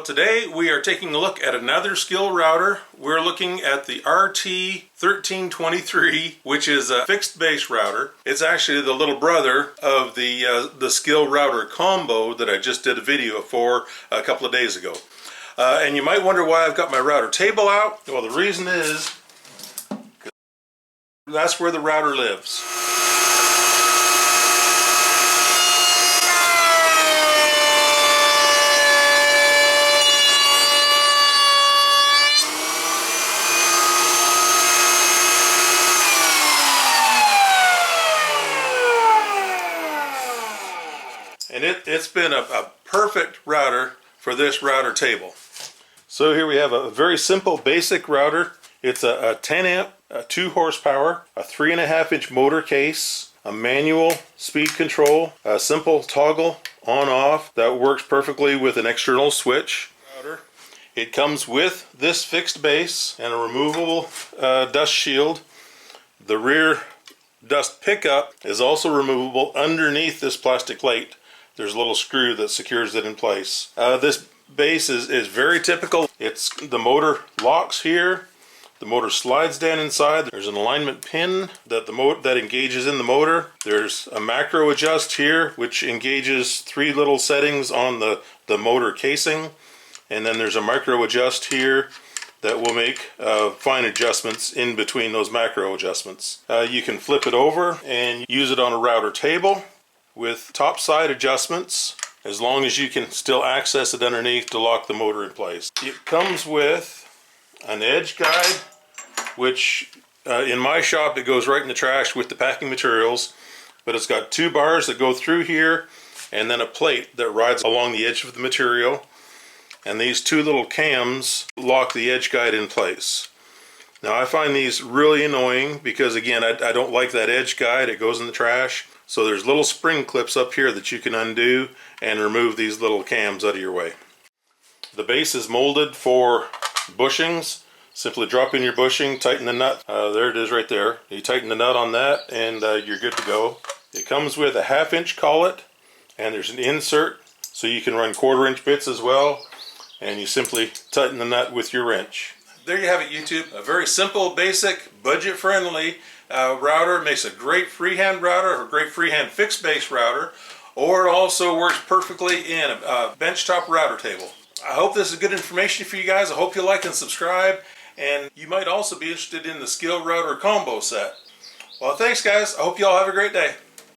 Today we are taking a look at another SKIL router. We're looking at the RT1323, which is a fixed base router. It's actually the little brother of the SKIL router combo that I just did a video for a couple of days ago. And you might wonder why I've got my router table out. Well, the reason is that's where the router lives. And it's been a perfect router for this router table. So here we have a very simple basic router. It's a 10 amp, 2 horsepower, a 3.5 inch motor case, a manual speed control, a simple toggle on off that works perfectly with an external switch. It comes with this fixed base and a removable dust shield. The rear dust pickup is also removable underneath this plastic plate. There's a little screw that secures it in place. This base is very typical. The motor locks here. The motor slides down inside. There's an alignment pin that engages in the motor. There's a macro adjust here, which engages 3 little settings on the motor casing. And then there's a micro adjust here that will make fine adjustments in between those macro adjustments. You can flip it over and use it on a router table with top side adjustments, as long as you can still access it underneath to lock the motor in place. It comes with an edge guide, which in my shop it goes right in the trash with the packing materials, but it's got 2 bars that go through here and then a plate that rides along the edge of the material, and these 2 little cams lock the edge guide in place. Now I find these really annoying because, again, I don't like that edge guide. It goes in the trash. So there's little spring clips up here that you can undo and remove these little cams out of your way. The base is molded for bushings. Simply drop in your bushing, tighten the nut. There it is right there. You tighten the nut on that and you're good to go. It comes with a 1/2 inch collet, and there's an insert so you can run 1/4 inch bits as well, and you simply tighten the nut with your wrench. There you have it, YouTube. A very simple, basic, budget-friendly router. Makes a great freehand router, or a great freehand fixed base router, or it also works perfectly in a benchtop router table. I hope this is good information for you guys. I hope you like and subscribe, and you might also be interested in the SKIL router combo set. Well, thanks guys. I hope you all have a great day.